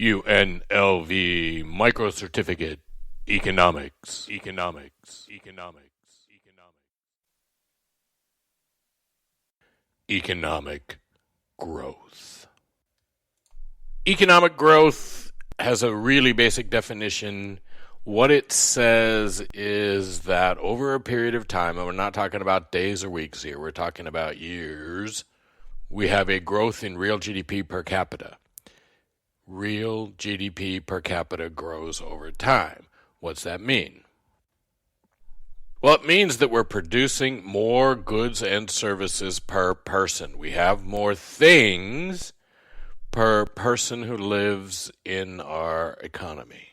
UNLV Microcertificate Economics. Economic growth. Economic growth has a really basic definition. What it says is that over a period of time, and we're not talking about days or weeks here, we're talking about years, we have a growth in real GDP per capita. Real GDP per capita grows over time. What's that mean? Well, it means that we're producing more goods and services per person. We have more things per person who lives in our economy.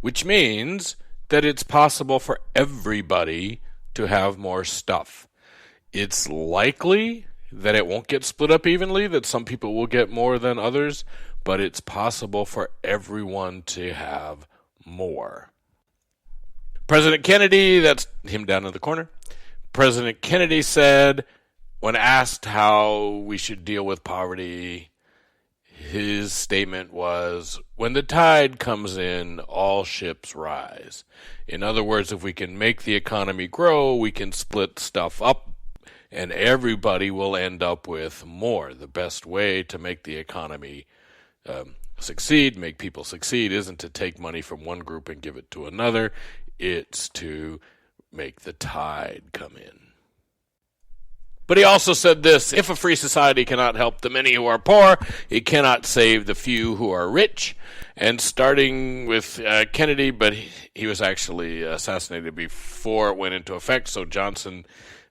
Which means that it's possible for everybody to have more stuff. It's likely that it won't get split up evenly, that some people will get more than others, but it's possible for everyone to have more. President Kennedy, that's him down in the corner, President Kennedy said, when asked how we should deal with poverty, his statement was, when the tide comes in, all ships rise. In other words, if we can make the economy grow, we can split stuff up, and everybody will end up with more. The best way to make the economy succeed, make people succeed, isn't to take money from one group and give it to another. It's to make the tide come in. But he also said this, if a free society cannot help the many who are poor, it cannot save the few who are rich. And starting with Kennedy, but he was actually assassinated before it went into effect, so Johnson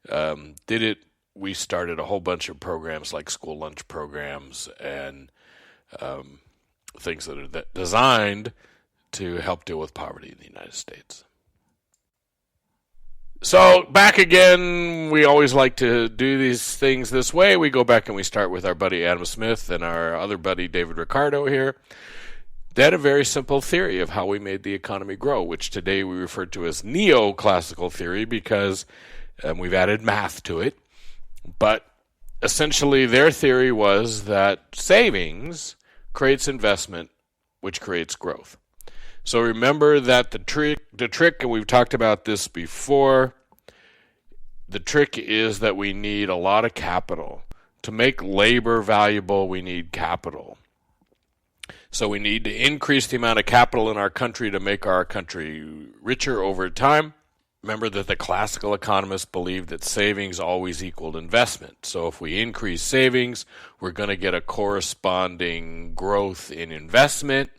did it. We started a whole bunch of programs like school lunch programs and things that are designed to help deal with poverty in the United States. So back again, we always like to do these things this way. We go back and we start with our buddy Adam Smith and our other buddy David Ricardo here. They had a very simple theory of how we made the economy grow, which today we refer to as neoclassical theory because we've added math to it. But essentially their theory was that savings creates investment, which creates growth. So remember that the trick, and we've talked about this before, the trick is that we need a lot of capital. To make labor valuable, we need capital. So we need to increase the amount of capital in our country to make our country richer over time. Remember that the classical economists believed that savings always equaled investment. So if we increase savings, we're going to get a corresponding growth in investment.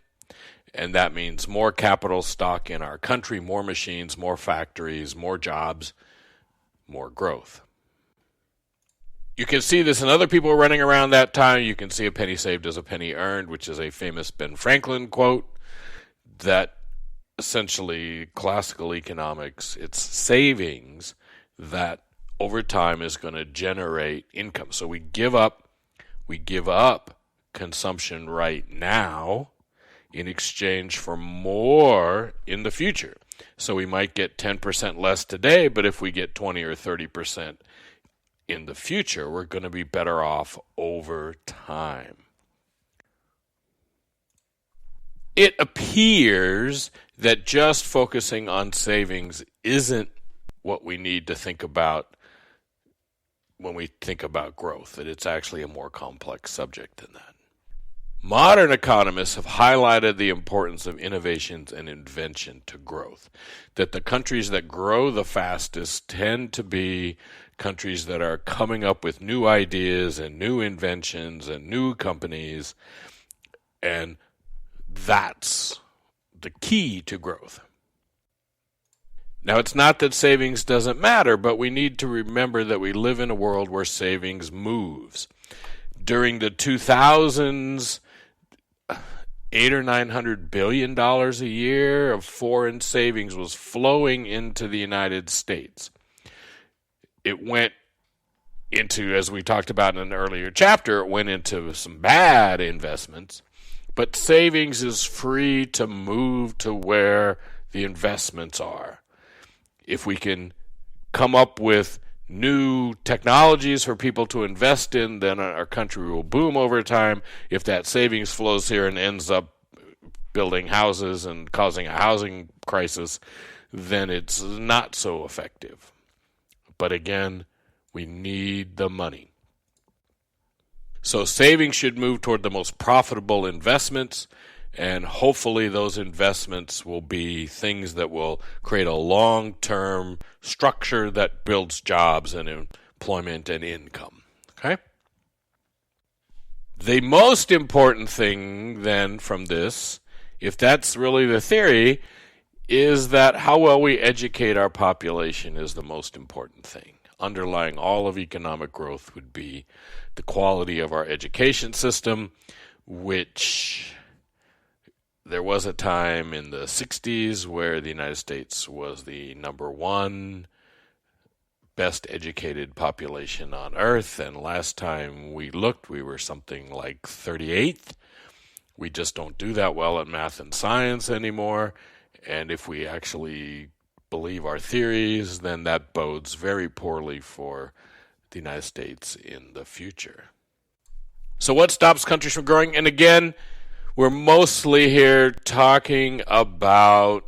And that means more capital stock in our country, more machines, more factories, more jobs, more growth. You can see this in other people running around that time. You can see a penny saved is a penny earned, which is a famous Ben Franklin quote that essentially classical economics, it's savings that over time is going to generate income. So we give up consumption right now in exchange for more in the future. So we might get 10% less today, but if we get 20 or 30% in the future, we're going to be better off over time. It appears that just focusing on savings isn't what we need to think about when we think about growth, that it's actually a more complex subject than that. Modern economists have highlighted the importance of innovations and invention to growth, that the countries that grow the fastest tend to be countries that are coming up with new ideas and new inventions and new companies, and that's the key to growth. Now, it's not that savings doesn't matter, but we need to remember that we live in a world where savings moves. During the 2000s, $800 or $900 billion a year of foreign savings was flowing into the United States. It went into, as we talked about in an earlier chapter, it went into some bad investments, but savings is free to move to where the investments are. If we can come up with new technologies for people to invest in, then our country will boom over time. If that savings flows here and ends up building houses and causing a housing crisis, then it's not so effective. But again, we need the money. So savings should move toward the most profitable investments, and hopefully those investments will be things that will create a long-term structure that builds jobs and employment and income. Okay? The most important thing then from this, if that's really the theory, is that how well we educate our population is the most important thing. Underlying all of economic growth would be the quality of our education system, which there was a time in the 60s where the United States was the number one best educated population on earth, and last time we looked, we were something like 38th. We just don't do that well at math and science anymore, and if we actually believe our theories, then that bodes very poorly for the United States in the future. So what stops countries from growing? And again, we're mostly here talking about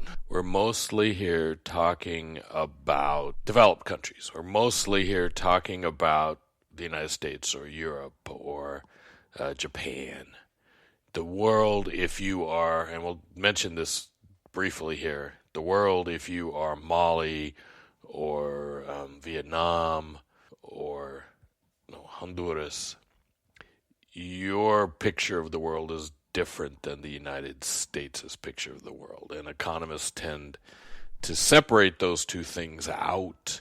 developed countries. We're mostly here talking about the United States or Europe or Japan. The world, if you are, and we'll mention this briefly here, the world, if you are Mali or Vietnam or Honduras, your picture of the world is different than the United States' picture of the world. And economists tend to separate those two things out.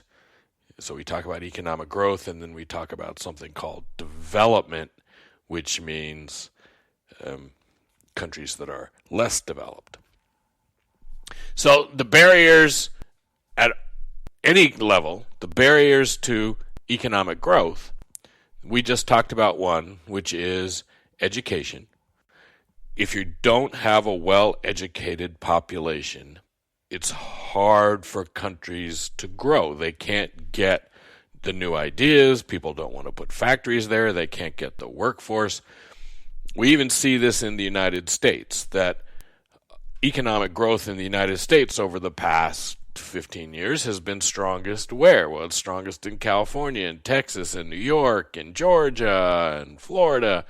So we talk about economic growth, and then we talk about something called development, which means countries that are less developed. So the barriers at any level, the barriers to economic growth, we just talked about one, which is education. If you don't have a well-educated population, it's hard for countries to grow. They can't get the new ideas. People don't want to put factories there. They can't get the workforce. We even see this in the United States, that economic growth in the United States over the past 15 years has been strongest where? Well, it's strongest in California and Texas and New York and Georgia and Florida.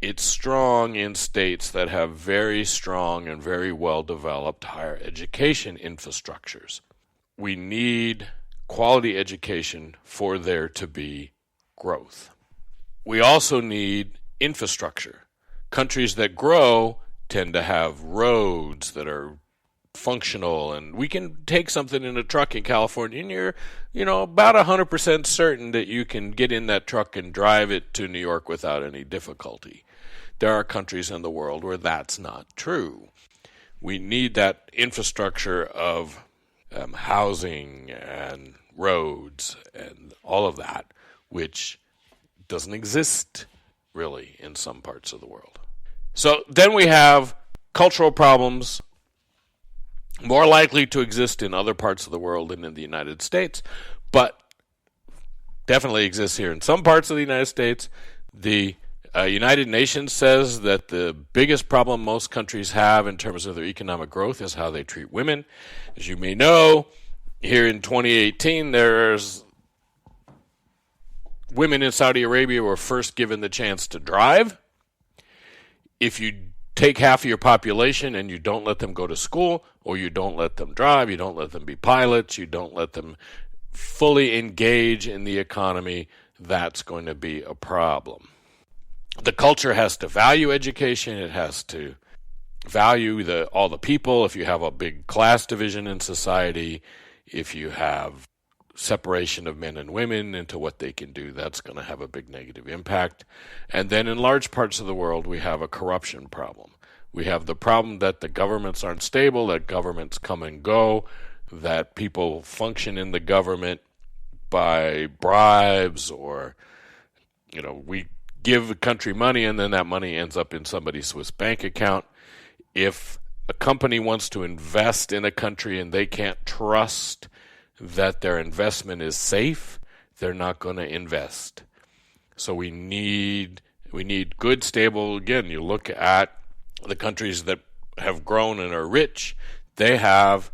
It's strong in states that have very strong and very well-developed higher education infrastructures. We need quality education for there to be growth. We also need infrastructure. Countries that grow tend to have roads that are functional, and we can take something in a truck in California and you're about 100% certain that you can get in that truck and drive it to New York without any difficulty. There are countries in the world where that's not true. We need that infrastructure of housing and roads and all of that, which doesn't exist really in some parts of the world. So then we have cultural problems, more likely to exist in other parts of the world than in the United States, but definitely exists here in some parts of the United States. The United Nations says that the biggest problem most countries have in terms of their economic growth is how they treat women. As you may know, here in 2018, there's women in Saudi Arabia were first given the chance to drive. If you take half of your population and you don't let them go to school, or you don't let them drive, you don't let them be pilots, you don't let them fully engage in the economy, that's going to be a problem. The culture has to value education. It has to value all the people. If you have a big class division in society, if you have separation of men and women into what they can do, that's going to have a big negative impact. And then in large parts of the world, we have a corruption problem. We have the problem that the governments aren't stable, that governments come and go, that people function in the government by bribes, or, we give a country money and then that money ends up in somebody's Swiss bank account. If a company wants to invest in a country and they can't trust that their investment is safe, they're not going to invest. So we need good, stable. Again, you look at the countries that have grown and are rich. They have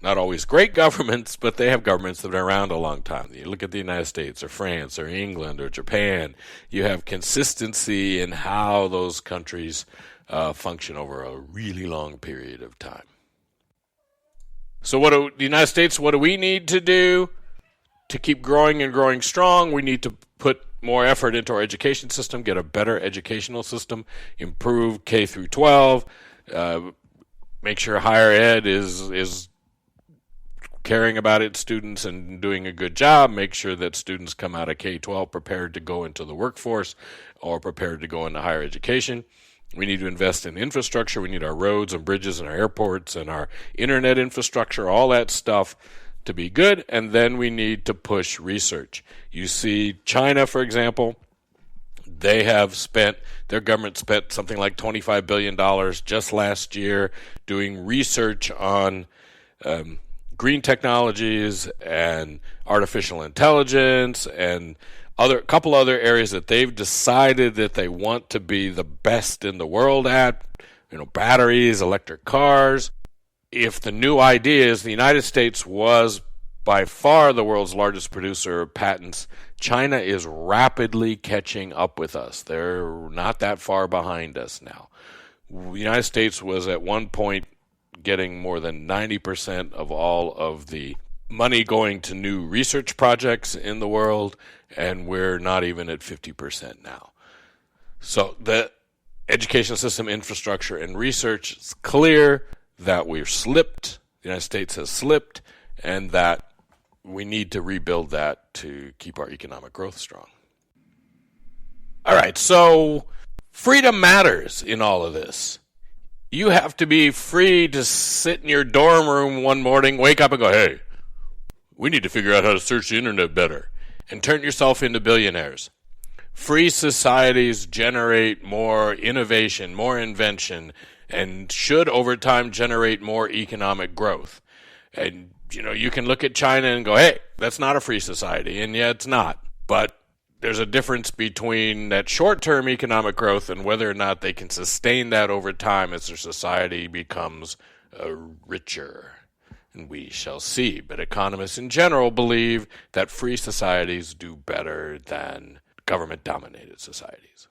not always great governments, but they have governments that are around a long time. You look at the United States or France or England or Japan. You have consistency in how those countries function over a really long period of time. So the United States, what do we need to do to keep growing and growing strong? We need to put more effort into our education system, get a better educational system, improve K through 12, make sure higher ed is caring about its students and doing a good job, make sure that students come out of K-12 prepared to go into the workforce or prepared to go into higher education. We need to invest in infrastructure. We need our roads and bridges and our airports and our internet infrastructure, all that stuff to be good. And then we need to push research. You see China, for example, their government spent something like $25 billion just last year doing research on green technologies and artificial intelligence and a couple other areas that they've decided that they want to be the best in the world at, batteries, electric cars. If the new idea is the United States was by far the world's largest producer of patents, China is rapidly catching up with us. They're not that far behind us now. The United States was at one point getting more than 90% of all of the money going to new research projects in the world, and we're not even at 50% now. So the education system, infrastructure, and research, it's clear that we've slipped, the United States has slipped, and that we need to rebuild that to keep our economic growth strong. All right, so freedom matters in all of this. You have to be free to sit in your dorm room one morning, wake up and go, hey, we need to figure out how to search the internet better, and turn yourself into billionaires. Free societies generate more innovation, more invention, and should over time generate more economic growth. And, you can look at China and go, hey, that's not a free society, and yet it's not. But there's a difference between that short-term economic growth and whether or not they can sustain that over time as their society becomes richer. And we shall see. But economists in general believe that free societies do better than government-dominated societies.